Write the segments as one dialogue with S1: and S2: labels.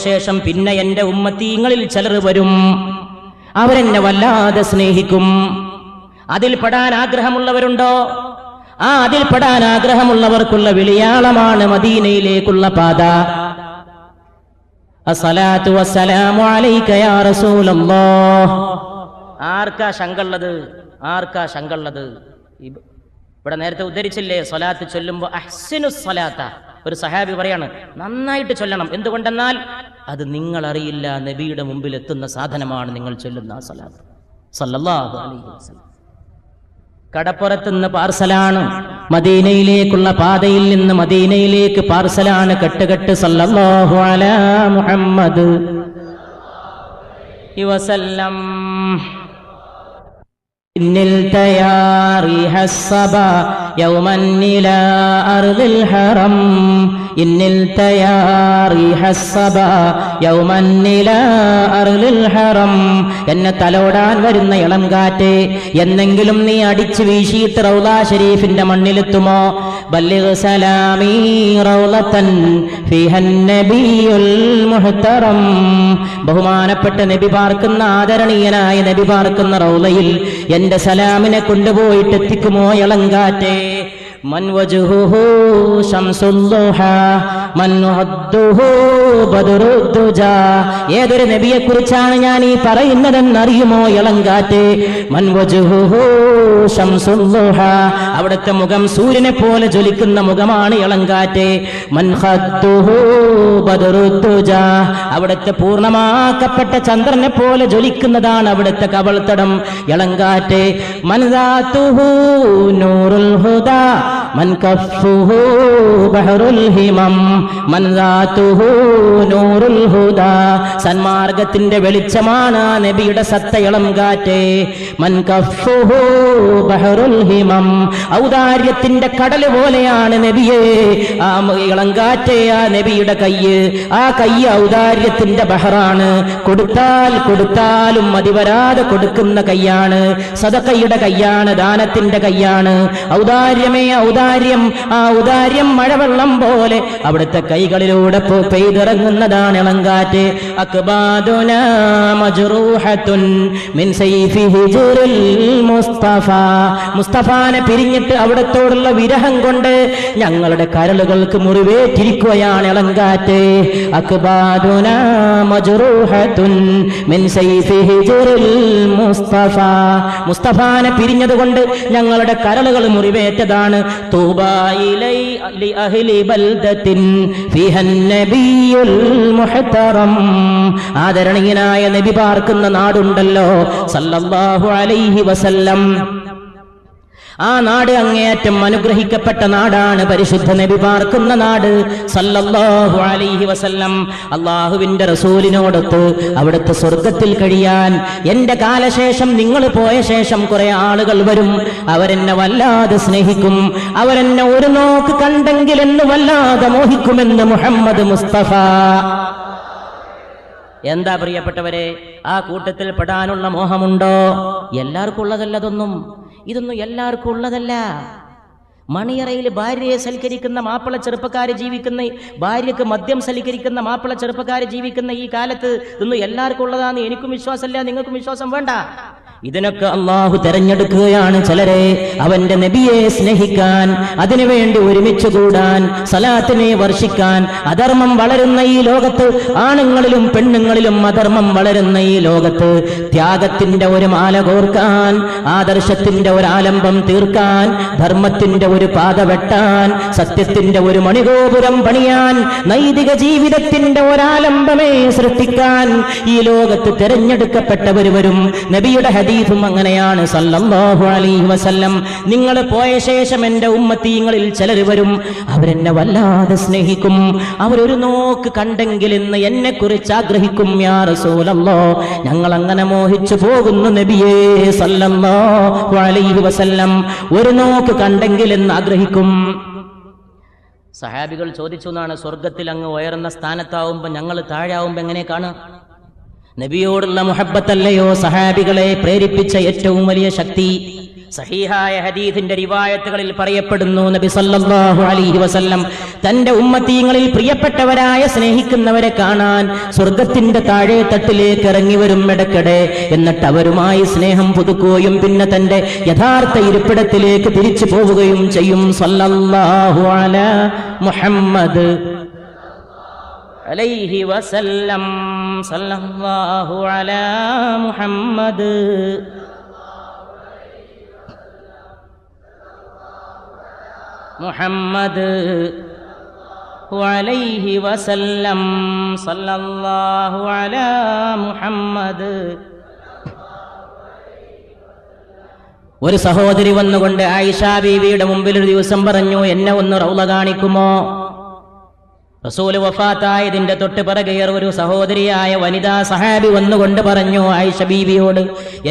S1: ശേഷം പിന്നെ എന്റെ ഉമ്മത്തീങ്ങളിൽ ചിലർ വരും, അവരെന്നെ വല്ലാതെ സ്നേഹിക്കും. അതിൽ പെടാൻ ആഗ്രഹമുള്ളവരുണ്ടോ? അതിൽ പെടാൻ ആഗ്രഹമുള്ളവർക്കുള്ള വിളിയാളമാണ് മദീനയിലേക്കുള്ള പാത. അസ്സലാത്തു വസ്സലാമു അലൈക യാ റസൂലല്ലാഹ്. ആർക്കാ ശങ്കള്ളത്? ആർക്കാ ശങ്കള്ളത്? ഇവിടെ നേരത്തെ ഉദ്ധരിച്ചില്ലേ, സ്വലാത്ത് ചൊല്ലുമ്പോൾ അഹ്സിനുസ് സ്വലാത്ത. ഒരു സഹാബി പറയാണ്, നന്നായിട്ട് ചൊല്ലണം. എന്തുകൊണ്ടെന്നാൽ അത് നിങ്ങൾ അറിയില്ല, നബിയുടെ മുമ്പിൽ എത്തുന്ന സാധനമാണ് നിങ്ങൾ ചൊല്ലുന്ന ആ സ്വലാത്ത് സല്ലല്ലാഹു അലൈഹി വസല്ലം. കടപ്പുറത്തുനിന്ന് പാർസലാണ്, മദീനയിലേക്കുള്ള പാതയിൽ നിന്ന് മദീനയിലേക്ക് പാർസലാണ്. കെട്ടുകെട്ട് സല്ലല്ലാഹു അലാ മുഹമ്മദ് വസല്ലം. ഇന്നിൽ തയാറിഹസ്സബ യൗമൻ ഇലാ അർദിൽ ഹറം. ഇന്നിൽ തയാറിഹസ്സബ യൗമൻ ഇലാ അർദിൽ ഹറം. എന്നെ തലോടാൻ വരുന്ന ഇളം കാറ്റ്, എന്നെങ്കിലും നീ അടിച്ചു വീശിയിട്ട് റൗള ഷരീഫിന്റെ മണ്ണിലെത്തുമോ? ബല്ലിഗ് സലാമി റൗളതൻ ഫിഹൻ നബിയുൽ മുഹ്തറം. ബഹുമാനപ്പെട്ട നബി പാർക്കുന്ന, ആദരണീയനായ നബി പാർക്കുന്ന റൗളയിൽ എന്റെ സലാമിനെ കൊണ്ടുപോയിട്ട് എത്തിക്കുമോ ഇളങ്കാറ്റേ? മൻ വജ്ഹുഹു ശംസുൽ ദുഹാ മൻ ഹദ്ദുഹു ബദ്റുദ്ദുജാ. ഏതൊരു നബിയെ കുറിച്ചാണ് ഞാൻ ഈ പറയുന്നതെന്നറിയുമോ ഇളങ്കാറ്റേ? മൻ വജ്ഹുഹു ശംസുൽ ദുഹാ. അവിടുത്തെ മുഖം സൂര്യനെ പോലെ ജ്വലിക്കുന്ന മുഖമാണ് ഇളങ്കാറ്റേ. മൻ ഹദ്ദുഹു ബദ്റുദ്ദുജാ. അവിടുത്തെ പൂർണ്ണമാക്കപ്പെട്ട ചന്ദ്രനെ പോലെ ജ്വലിക്കുന്നതാണ് അവിടുത്തെ കവൾത്തടം ഇളങ്കാറ്റേ. മൻ ദാതുഹു നൂറുൽ ഹുദാ മൻ കഫുഹു ബഹറുൽ ഹിമം. മൻ ദാതുഹു നൂറുൽ ഹുദാ. സന്മാർഗത്തിന്റെ വെളിച്ചമാണ് ആ നബിയുടെ സത്ത ഇളങ്കാറ്റേ. മൻ കഫുഹു ബഹറുൽ ഹിമം. ഔദാര്യത്തിന്റെ കടൽ പോലെയാണ് നബിയെ ആ ഇളങ്കാറ്റേ. ആ നബിയുടെ കയ്യ്, ആ കയ്യ് ഔദാര്യത്തിന്റെ ബഹറാണ്. കൊടുത്താലും മതിവരാതെ കൊടുക്കുന്ന കയ്യാണ്. സദഖയുടെ കയ്യാണ്, ദാനത്തിന്റെ കയ്യാണ്. ഔദാര്യമേ ഔദാര്യം. ആ ഔദാര്യം മഴവെള്ളം പോലെ അവിടുത്തെ കൈകളിലൂടെ പെയ്തിറങ്ങുന്നതാണ് ഇളങ്കാറ്റ്. അക്ബാദുനാ മജ്റൂഹത്തുൻ മിൻ സൈഫി ഹിജ്റിൽ മുസ്തഫ. മുസ്തഫാനെ പിരിഞ്ഞിട്ട് അവിടത്തോടുള്ള വിരഹം കൊണ്ട് ഞങ്ങളുടെ കരളുകൾക്ക് മുറിവേറ്റിരിക്കുകയാണ് ഇളങ്കാറ്റ്. അക്ബാദുനാ മജ്റൂഹത്തുൻ മിൻ സൈഫി ഹിജ്റിൽ മുസ്തഫ. മുസ്തഫാനെ പിരിഞ്ഞതുകൊണ്ട് ഞങ്ങളുടെ കരളുകൾ മുറിവേറ്റതാണ്. തൂബാ ഇലൈ ലി അഹ്ലി ബൽദത്തിൻ ഫിഹൻ നബിയുൽ മുഹ്തറം. ആദരണീയനായ നബി പാർക്കുന്ന നാടുണ്ടല്ലോ സല്ലല്ലാഹു അലൈഹി വസല്ലം. ആ നാട് അങ്ങേയറ്റം അനുഗ്രഹിക്കപ്പെട്ട നാടാണ്, പരിശുദ്ധ നബി പാർക്കുന്ന നാട് സല്ലല്ലാഹു അലൈഹി വസല്ലം. അള്ളാഹുവിന്റെ റസൂലിനോടൊത്ത് അവിടുത്തെ സ്വർഗത്തിൽ കഴിയാൻ എന്റെ കാലശേഷം, നിങ്ങൾ പോയ ശേഷം കുറെ ആളുകൾ വരും. അവരെന്നെ വല്ലാതെ സ്നേഹിക്കും. അവരെന്നെ ഒരു നോക്ക് കണ്ടെങ്കിൽ എന്ന് വല്ലാതെ മോഹിക്കുമെന്ന് മുഹമ്മദ് മുസ്തഫ. എന്താ പ്രിയപ്പെട്ടവരെ, ആ കൂട്ടത്തിൽ പെടാനുള്ള മോഹമുണ്ടോ? എല്ലാവർക്കും ഉള്ളതല്ല ഇതൊന്നും എല്ലാവർക്കും ഉള്ളതല്ല. മണിയറയിൽ ഭാര്യയെ സൽക്കരിക്കുന്ന മാപ്പിള ചെറുപ്പക്കാരെ ജീവിക്കുന്ന, ഭാര്യക്ക് മദ്യം സൽക്കരിക്കുന്ന മാപ്പിള ചെറുപ്പക്കാരെ ജീവിക്കുന്ന ഈ കാലത്ത് ഇതൊന്നും എല്ലാവർക്കും ഉള്ളതാന്ന് എനിക്കും വിശ്വാസമില്ല, നിങ്ങൾക്കും വിശ്വാസം വേണ്ട. ഇതിനൊക്കെ അള്ളാഹു തെരഞ്ഞെടുക്കുകയാണ് ചിലരെ അവന്റെ നബിയെ സ്നേഹിക്കാൻ, അതിനുവേണ്ടി ഒരുമിച്ച് കൂടാൻ, സലാത്തിനെ വർഷിക്കാൻ. അധർമ്മം വളരുന്ന ഈ ലോകത്ത്, ആണുങ്ങളിലും പെണ്ണുങ്ങളിലും അധർമ്മം വളരുന്ന ഈ ലോകത്ത് ത്യാഗത്തിന്റെ ഒരു മാല കോർക്കാൻ, ആദർശത്തിന്റെ ഒരു ആലംബം തീർക്കാൻ, ധർമ്മത്തിന്റെ ഒരു പാത വെട്ടാൻ, സത്യത്തിന്റെ ഒരു മണിഗോപുരം പണിയാൻ, നൈതിക ജീവിതത്തിന്റെ ഒരാലംബമേ സൃഷ്ടിക്കാൻ ഈ ലോകത്ത് തെരഞ്ഞെടുക്കപ്പെട്ടവർ വരും. നബിയുടെ ഹദീസും അങ്ങനെയാണ് സല്ലല്ലാഹു അലൈഹി വസല്ലം. നിങ്ങൾ പോയ ശേഷം എന്റെ ഉമ്മത്തീങ്ങളിൽ ചിലർ വരും. അവരെന്നെ വല്ലാതെ സ്നേഹിക്കും. അവരൊരു നോക്ക് കണ്ടെങ്കിൽ എന്ന് എന്നെ കുറിച്ച് ആഗ്രഹിക്കും. യാ റസൂലല്ലാഹ്, ഞങ്ങൾ അങ്ങനെ മോഹിച്ചു പോകുന്നു നബിയേ സല്ലല്ലാഹു അലൈഹി വസല്ലം. ഒരു നോക്ക് കണ്ടെങ്കിൽ എന്ന് ആഗ്രഹിക്കും. സഹാബികൾ ചോദിച്ചു എന്നാണ്, സ്വർഗത്തിൽ അങ്ങ് ഉയർന്ന സ്ഥാനത്താവുമ്പോ ഞങ്ങൾ താഴാവുമ്പോ എങ്ങനെ കാണാം? നബിയോടുള്ള മുഹബ്ബത്തല്ലയോ സഹാബികളെ പ്രേരിപ്പിച്ച ഏറ്റവും വലിയ ശക്തി? സഹീഹായ ഹദീസിന്റെ റിവായത്തുകളിൽ പറയപ്പെടുന്നു, നബി സല്ലല്ലാഹു അലൈഹി വസല്ലം തന്റെ ഉമ്മത്തീങ്ങളിൽ പ്രിയപ്പെട്ടവരായ സ്നേഹിക്കുന്നവരെ കാണാൻ സ്വർഗത്തിന്റെ താഴെ തട്ടിലേക്ക് ഇറങ്ങി വരും ഇടയ്ക്കിടെ. എന്നിട്ട് അവരുമായി സ്നേഹം പുതുക്കുകയും പിന്നെ തന്റെ യഥാർത്ഥ ഇരിപ്പിടത്തിലേക്ക് തിരിച്ചു പോവുകയും ചെയ്യും. സല്ലല്ലാഹു അലാ മുഹമ്മദ് അലൈഹി വസല്ലം, സല്ലല്ലാഹു അലാ മുഹമ്മദ്. മുഹമ്മദ് അലൈഹി വസല്ലം, സല്ലല്ലാഹു അലാ മുഹമ്മദ്. ഒരു സഹോദരി വന്നുകൊണ്ട് ആയിഷ ബീവിയുടെ മുമ്പിൽ ഒരു ദിവസം പറഞ്ഞു, എന്നെ ഒന്ന് റൗള കാണിക്കുമോ? റസൂല് വഫാത്തായതിന്റെ തൊട്ട് പിറകെ ഒരു സഹോദരിയായ വനിതാ സഹാബി വന്നുകൊണ്ട് പറഞ്ഞു ആയിഷ ബീവിയോട്,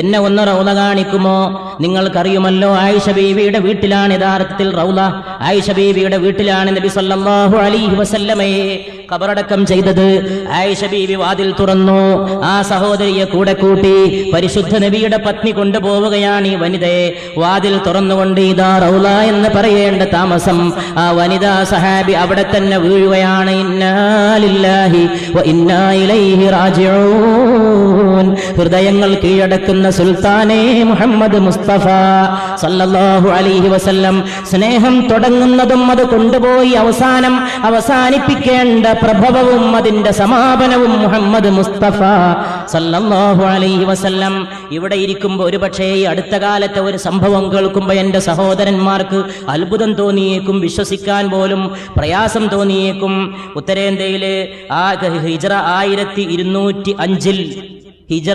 S1: എന്നെ ഒന്ന് റൗള കാണിക്കുമോ? നിങ്ങൾക്കറിയുമല്ലോ ആയിഷ ബീവിയുടെ വീട്ടിലാണ് യഥാർത്ഥത്തിൽ റൗള. ആയിഷ ബീവിയുടെ വീട്ടിലാണ് നബി സല്ലല്ലാഹു അലൈഹി വസല്ലമയെ ഖബറടക്കം ചെയ്തത്. ആയിഷ ബീവി വാതിൽ തുറന്നു, ആ സഹോദരിയെ കൂടെ കൂട്ടി പരിശുദ്ധ നബിയുടെ പത്നി കൊണ്ടുപോവുകയാണ് ഈ വനിതയെ. വാതിൽ തുറന്നുകൊണ്ട് ഇതാ റൗള എന്ന് പറയേണ്ട താമസം ആ വനിതാ സഹാബി അവിടെ തന്നെ വീഴുകയാണ്. ഇന്നാ ലില്ലാഹി വ ഇന്നാ ഇലൈഹി റാജിഊൻ. ഹൃദയങ്ങൾ കീഴടക്കുന്ന സുൽത്താനേ മുഹമ്മദ് മുസ്തഫ സല്ലല്ലാഹു അലൈഹി വസല്ലം. സ്നേഹം തുടങ്ങുന്നതും അത് കൊണ്ടുപോയി അവസാനിപ്പിക്കേണ്ട പ്രഭവവും അതിന്റെ സമാപനവും മുഹമ്മദ് മുസ്തഫ സല്ലല്ലാഹു അലൈഹി വസല്ലം. ഇവിടെ ഇരിക്കുമ്പോൾ ഒരുപക്ഷേ ഈ അടുത്ത കാലത്തെ ഒരു സംഭവം കേൾക്കുമ്പോൾ എൻ്റെ സഹോദരന്മാർക്ക് അത്ഭുതം തോന്നിയേക്കും, വിശ്വസിക്കാൻ പോലും പ്രയാസം തോന്നിയേക്കും. ഉത്തരേന്ത്യയിലെ ആ ഹിജ്റ 1205 ഹിജ്റ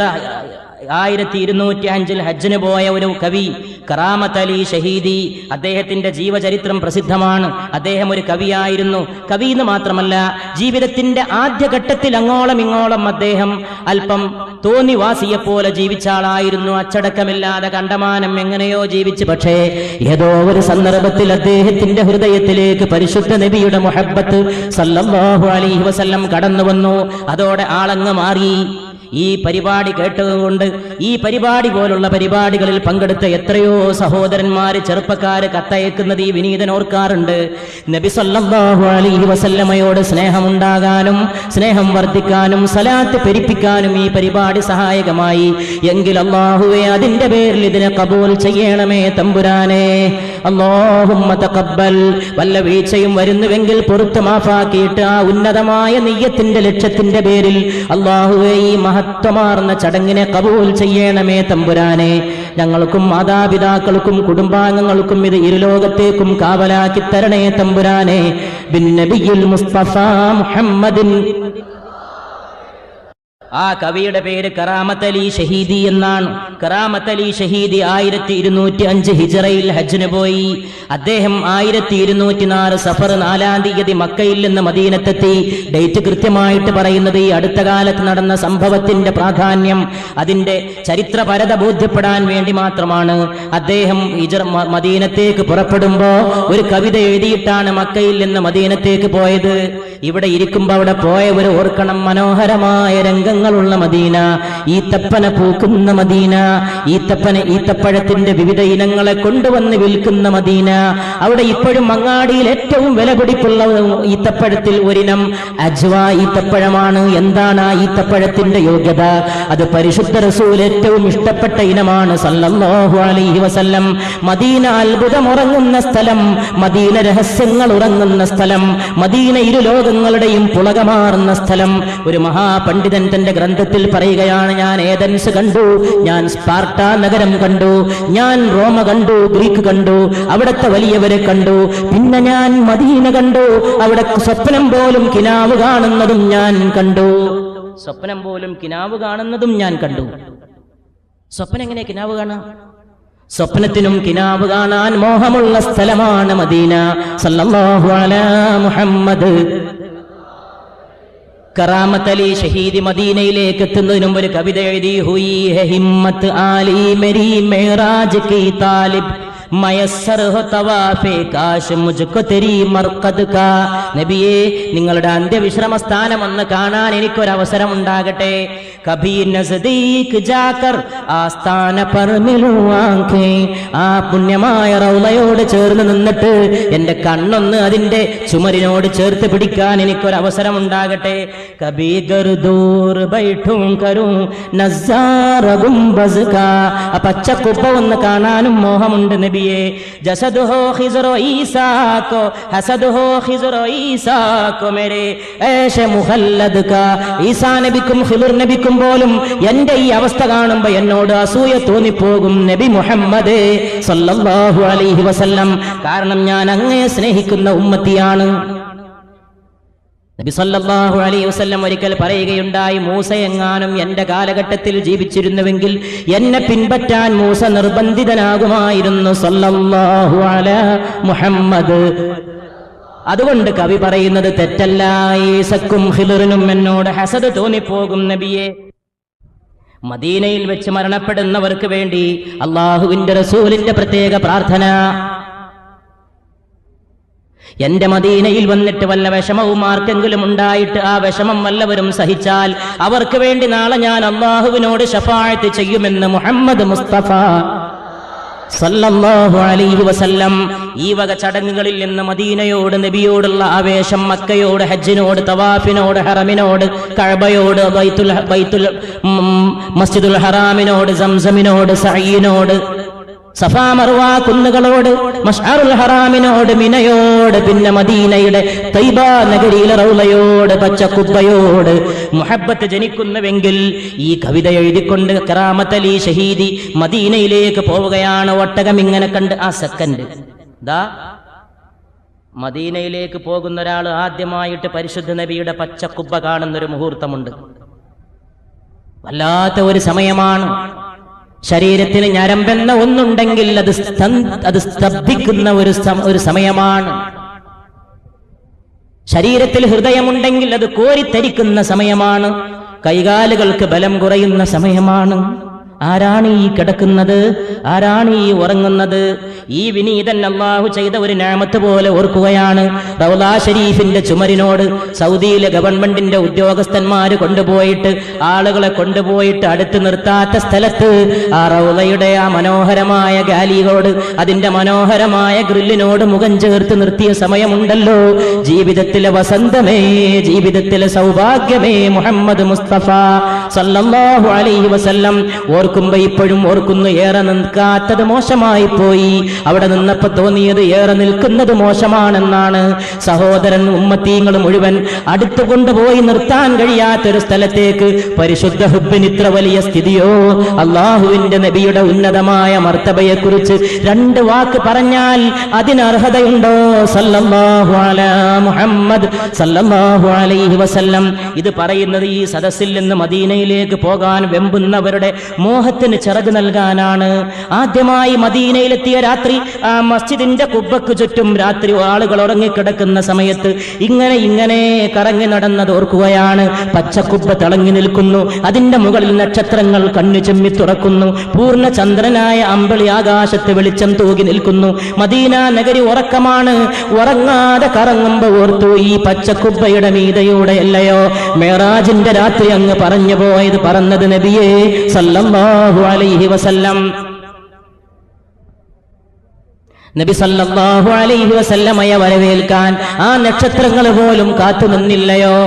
S1: 1205 ഹജ്ജിന് പോയ ഒരു കവി കറാമത്ത് അലി ഷഹീദി, അദ്ദേഹത്തിന്റെ ജീവചരിത്രം പ്രസിദ്ധമാണ്. അദ്ദേഹം ഒരു കവിയായിരുന്നു. കവി എന്ന് മാത്രമല്ല, ജീവിതത്തിന്റെ ആദ്യഘട്ടത്തിൽ അങ്ങോളം ഇങ്ങോളം അദ്ദേഹം അല്പം തോന്നിവാസിയെപ്പോലെ ജീവിച്ച ആളായിരുന്നു. അച്ചടക്കമില്ലാതെ കണ്ടമാനം എങ്ങനെയോ ജീവിച്ച്, പക്ഷേ ഏതോ ഒരു സന്ദർഭത്തിൽ അദ്ദേഹത്തിന്റെ ഹൃദയത്തിലേക്ക് പരിശുദ്ധ നബിയുടെ മുഹബ്ബത്ത് സല്ലല്ലാഹു അലൈഹി വസല്ലം കടന്നു വന്നു. അതോടെ ആളങ്ങ് മാറി. ഈ പരിപാടി കേട്ടതുകൊണ്ട്, ഈ പരിപാടി പോലുള്ള പരിപാടികളിൽ പങ്കെടുത്ത എത്രയോ സഹോദരന്മാര്, ചെറുപ്പക്കാര് കത്തയക്കുന്നത് ഈ വിനീതൻ ഓർക്കാറുണ്ട്. നബി സല്ലല്ലാഹു അലൈഹി വസല്ലമയോട് സ്നേഹമുണ്ടാകാനും സ്നേഹം വർദ്ധിക്കാനും സലാത്ത് പെരുപ്പിക്കാനും ഈ പരിപാടി സഹായകമായി. എങ്കിൽ അല്ലാഹുവേ അതിന്റെ പേരിൽ ഇതിനെ കബൂൽ ചെയ്യണമേ തമ്പുരാനെ. അല്ലാഹുമ്മ തഖബ്ബൽ. വല്ല വീഴ്ചയും വരുന്നുവെങ്കിൽ പുറത്ത് മാഫാക്കിയിട്ട് ആ ഉന്നതമായ നിയ്യത്തിന്റെ ലക്ഷ്യത്തിന്റെ പേരിൽ അല്ലാഹുവേ ഈ മഹത്വമാർന്ന ചടങ്ങിനെ കബൂൽ ചെയ്യണമേ തമ്പുരാനെ. ഞങ്ങൾക്കും മാതാപിതാക്കൾക്കും കുടുംബാംഗങ്ങൾക്കും ഇത് ഇരുലോകത്തേക്കും കാവലാക്കി തരണേ തമ്പുരാനെ. ബിൻ നബിയിൽ മുസ്തഫ മുഹമ്മദിൻ. ആ കവിയുടെ പേര് കറാമത്ത് അലി ഷഹീദി എന്നാണ്. കറാമത്ത് അലി ഷഹീദി 1205 ഹിജ്റയിൽ ഹജ്ജിന് പോയി. അദ്ദേഹം 1204 സഫർ 4-ാം തീയതി മക്കയിൽ നിന്ന് മദീനത്തെത്തി. ഡേറ്റ് കൃത്യമായിട്ട് പറയുന്നത് ഈ അടുത്ത കാലത്ത് നടന്ന സംഭവത്തിന്റെ പ്രാധാന്യം, അതിന്റെ ചരിത്രപരത ബോധ്യപ്പെടാൻ വേണ്ടി മാത്രമാണ്. അദ്ദേഹം മദീനത്തേക്ക് പുറപ്പെടുമ്പോ ഒരു കവിത എഴുതിയിട്ടാണ് മക്കയിൽ നിന്ന് മദീനത്തേക്ക് പോയത്. ഇവിടെ ഇരിക്കുമ്പോ അവിടെ പോയവർ ഓർക്കണം, മനോഹരമായ രംഗങ്ങളുള്ള മദീന, ഈത്തപ്പന പൂക്കുന്ന മദീന, ഈത്തപ്പഴത്തിന്റെ വിവിധ ഇനങ്ങളെ കൊണ്ടുവന്ന് വിൽക്കുന്ന മദീന. അവിടെ ഇപ്പോഴും അങ്ങാടിയിൽ ഏറ്റവും വിലപിടിപ്പുള്ള ഈത്തപ്പഴത്തിൽ ഒരിനം അജ്വ ഈത്തപ്പഴമാണ്. എന്താണ് ആ ഈത്തപ്പഴത്തിന്റെ യോഗ്യത? അത് പരിശുദ്ധ റസൂൽ ഏറ്റവും ഇഷ്ടപ്പെട്ട ഇനമാണ് സല്ലല്ലാഹു അലൈഹി വസല്ലം. മദീന അത്ഭുതമുറങ്ങുന്ന സ്ഥലം, മദീന രഹസ്യങ്ങൾ ഉറങ്ങുന്ന സ്ഥലം, മദീന ഇരുലോകങ്ങളുടെയും പുളകമാർന്ന സ്ഥലം. ഒരു മഹാപണ്ഡിതൻ തന്റെ ഗ്രന്ഥത്തിൽ പറയുകയാണ്, ഞാൻ ഏതൻസ് കണ്ടു, ഞാൻ സ്പാർട്ട നഗരം കണ്ടു, ഞാൻ റോമ കണ്ടു, ഗ്രീക്ക് കണ്ടു, അവിടുത്തെ വലിയവരെ കണ്ടു, പിന്നെ ഞാൻ മദീന കണ്ടു. അവിടെ സ്വപ്നം പോലും കിനാവ് കാണുന്നതും ഞാൻ കണ്ടു. സ്വപ്നം പോലും കിനാവ് കാണുന്നതും ഞാൻ കണ്ടു. സ്വപ്നം എങ്ങനെ കിനാവ് കാണാം? സ്വപ്നത്തിനും കിനാവ് കാണാൻ മോഹമുള്ള സ്ഥലമാണ് മദീന. സല്ലല്ലാഹു അലാ മുഹമ്മദ്. കറാമത്ത് അലി ഷഹീദി മദീനയിലേക്ക് എത്തുന്നതിന് മുമ്പ് ഒരു കവിത എഴുതി, ഹുയി ഹെ ഹിമ്മത്ത് ആലി മെരി മെഹറാജ് കി താലിബ് മയസ്സർ ഹോ തവാഫേ കാശ് മുജ്കോ തെരീ മർഖദ് കാ. നബിയേ, നിങ്ങളുടെ അന്ത്യവിശ്രമ സ്ഥാനം ഒന്ന് കാണാൻ എനിക്കൊരവസരം ഉണ്ടാകട്ടെ. കഭി നസ്ദീക് ജാകർ ആസ്ഥാന പർ മിലൂ ആംഖേ. ആ പുണ്യമായ റൗളയോട് ചേർന്ന് നിന്നിട്ട് എന്റെ കണ്ണൊന്ന് അതിന്റെ ചുമരിനോട് ചേർത്ത് പിടിക്കാൻ എനിക്കൊരവസരം ഉണ്ടാകട്ടെ. കഭി ഗർദൂർ ബൈഠൂം കരൂ നസ്സാറ ഗുംബസ് കാ. ആ പച്ചക്കുപ്പ ഒന്ന് കാണാനും മോഹമുണ്ട് നബിയെ. ജസദ് ഹോ ഖിസ്റോ ഈസാ കോ ഹസദ് ഹോ ഖിസ്റോ ഈസാ കോ മേരെ ഏഷെ മുഖല്ലദ് കാ. ഈസാ നബിക്കും ഖിളിർ നബിക്കും പോലും എന്റെ ഈ അവസ്ഥ കാണുമ്പോ എന്നോട് അസൂയ തോന്നിപ്പോകും നബി മുഹമ്മദ് സല്ലല്ലാഹു അലൈഹി വസല്ലം. കാരണം ഞാൻ അങ്ങയെ സ്നേഹിക്കുന്ന ഉമ്മത്തിയാണ്. നബി സല്ലല്ലാഹു അലൈഹി വസല്ലം ഒരിക്കൽ പറയുകയുണ്ടായി, മൂസ എങ്ങാനും എന്റെ കാലഘട്ടത്തിൽ ജീവിച്ചിരുന്നുവെങ്കിൽ എന്നെ പിൻപറ്റാൻ മൂസ നിർബന്ധിതനാകുമായിരുന്നു. സല്ലല്ലാഹു അലാ മുഹമ്മദ്. അതുകൊണ്ട് കവി പറയുന്നത് തെറ്റല്ല. ഈസക്കും ഖിളിറിനും എന്നോട് ഹസദ് തോന്നിപ്പോകും നബിയെ. മദീനയിൽ വെച്ച് മരണപ്പെടുന്നവർക്ക് വേണ്ടി അള്ളാഹുവിന്റെ റസൂലിന്റെ പ്രത്യേക പ്രാർത്ഥന. എന്റെ മദീനയിൽ വന്നിട്ട് വല്ല വിഷമവും ആർക്കെങ്കിലും ഉണ്ടായിട്ട് ആ വിഷമം വല്ലവരും സഹിച്ചാൽ അവർക്ക് വേണ്ടി നാളെ ഞാൻ അള്ളാഹുവിനോട് ശഫാഅത്ത് ചെയ്യുമെന്ന് മുഹമ്മദ് മുസ്തഫ സല്ലല്ലാഹു അലൈഹി വസല്ലം. ഈ വക ചടങ്ങുകളിൽ നിന്ന് മദീനയോട്, നബിയോടുള്ള ആവേശം, മക്കയോട്, ഹജ്ജിനോട്, തവാഫിനോട്, ഹറമിനോട്, കഅബയോട്, മസ്ജിദുൽ ഹറാമിനോട്, സംസമിനോട്, സഈനോട്, സഫാ മർവ കുന്നുകളോട്, മശ്അറുൽ ഹറാമിനോട്, മിനയോട്, പിന്നെ മദീനയുടെ തൈബ നഗരിയിലെ റൗളയോട്, പച്ചക്കുബ്ബയോട് മുഹബ്ബത്ത് ജനിക്കുന്നുവെങ്കിൽ ഈ കവിത എഴുതിക്കൊണ്ട് കറാമത്ത് അലി ഷഹീദി മദീനയിലേക്ക് പോവുകയാണ്. ഒട്ടകം ഇങ്ങനെ കണ്ട് ആ സെക്കൻഡ് ദാ മദീനയിലേക്ക് പോകുന്ന ഒരാൾ ആദ്യമായിട്ട് പരിശുദ്ധ നബിയുടെ പച്ചക്കുബ്ബ കാണുന്നൊരു മുഹൂർത്തമുണ്ട്. വല്ലാത്ത ഒരു സമയമാണ്. ശരീരത്തിന് ഞരമ്പെന്ന ഒന്നുണ്ടെങ്കിൽ അത് സ്തബ്ധിക്കുന്ന ഒരു സമയമാണ്. ശരീരത്തിൽ ഹൃദയമുണ്ടെങ്കിൽ അത് കോരിത്തരിക്കുന്ന സമയമാണ്. കൈകാലുകൾക്ക് ബലം കുറയുന്ന സമയമാണ്. ആരാണ് ഈ കിടക്കുന്നത്? ആരാണ് ഈ ഉറങ്ങുന്നത്? ഈ വിനീതൻ അല്ലാഹു ചെയ്ത ഒരു നിഅമത്ത് പോലെ ഓർക്കുകയാണ്. റൗള ഷരീഫിന്റെ ചുമരിനോട് സൗദിയിലെ ഗവൺമെന്റിന്റെ ഉദ്യോഗസ്ഥന്മാര് കൊണ്ടുപോയിട്ട്, ആളുകളെ കൊണ്ടുപോയിട്ട് അടുത്ത് നിർത്താത്ത സ്ഥലത്ത് ആ റൗളയുടെ ആ മനോഹരമായ ഗാലിയോട്, അതിന്റെ മനോഹരമായ ഗ്രില്ലിനോട് മുഖം ചേർത്ത് നിർത്തിയ സമയമുണ്ടല്ലോ. ജീവിതത്തിലെ വസന്തമേ, ജീവിതത്തിലെ സൗഭാഗ്യമേ മുഹമ്മദ് മുസ്തഫ സല്ലല്ലാഹു അലൈഹി വസല്ലം. ഓർക്കുമ്പോ ഇപ്പോഴും ഓർക്കുന്നു, ഏറെ നിൽക്കാത്തത് മോശമായി പോയി. അവിടെ നിന്നപ്പോ തോന്നിയത് ഏറെ നിൽക്കുന്നത് മോശമാണെന്നാണ്. സഹോദരൻ, ഉമ്മത്തീങ്ങൾ മുഴുവൻ അടുത്തു കൊണ്ടുപോയി നിർത്താൻ കഴിയാത്തൊരു സ്ഥലത്തേക്ക് പരിശുദ്ധ ഹുബ്ബിന് ഇത്ര വലിയ സ്ഥിതിയോ? അള്ളാഹുവിന്റെ നബിയുടെ ഉന്നതമായ മർത്തബയെ കുറിച്ച് രണ്ട് വാക്ക് പറഞ്ഞാൽ അതിന് അർഹതയുണ്ടോ? സല്ലല്ലാഹു അലാ മുഹമ്മദ് സല്ലല്ലാഹു അലൈഹി വസല്ലം. ഇത് പറയുന്നത് ഈ സദസ്സിൽ നിന്ന് മദീനയിലേക്ക് പോകാൻ വെമ്പുന്നവരുടെ മോഹത്തിന് ചിറക് നൽകാനാണ്. ആദ്യമായി മദീനയിലെത്തിയ രാത്രി ആ മസ്ജിദിന്റെ കുബ്ബക്ക് ചുറ്റും രാത്രി ആളുകൾ ഉറങ്ങിക്കിടക്കുന്ന സമയത്ത് ഇങ്ങനെ കറങ്ങി നടന്നത് ഓർക്കുകയാണ്. പച്ചക്കുബ്ബ തിളങ്ങി നിൽക്കുന്നു. അതിന്റെ മുകളിൽ നക്ഷത്രങ്ങൾ കണ്ണു ചെമ്മി തുറക്കുന്നു. പൂർണ്ണ ചന്ദ്രനായ അമ്പിളി ആകാശത്ത് വെളിച്ചം തൂകി നിൽക്കുന്നു. മദീന നഗരി ഉറക്കമാണ്. ഉറങ്ങാതെ കറങ്ങുമ്പോ ഓർത്തു, ഈ പച്ചക്കുബ്ബയുടെ മീതയുടെ അല്ലയോ മെഹറാജിന്റെ രാത്രി അങ്ങ് പറഞ്ഞു പോയത്, പറഞ്ഞത് നബിയേ സല്ലല്ലാഹു അലൈഹി വസല്ലം. നബി സല്ലല്ലാഹു അലൈഹി വസല്ലമയെ വരവേൽക്കാൻ ആ നക്ഷത്രങ്ങൾ പോലും കാത്തു നിന്നില്ലയോ?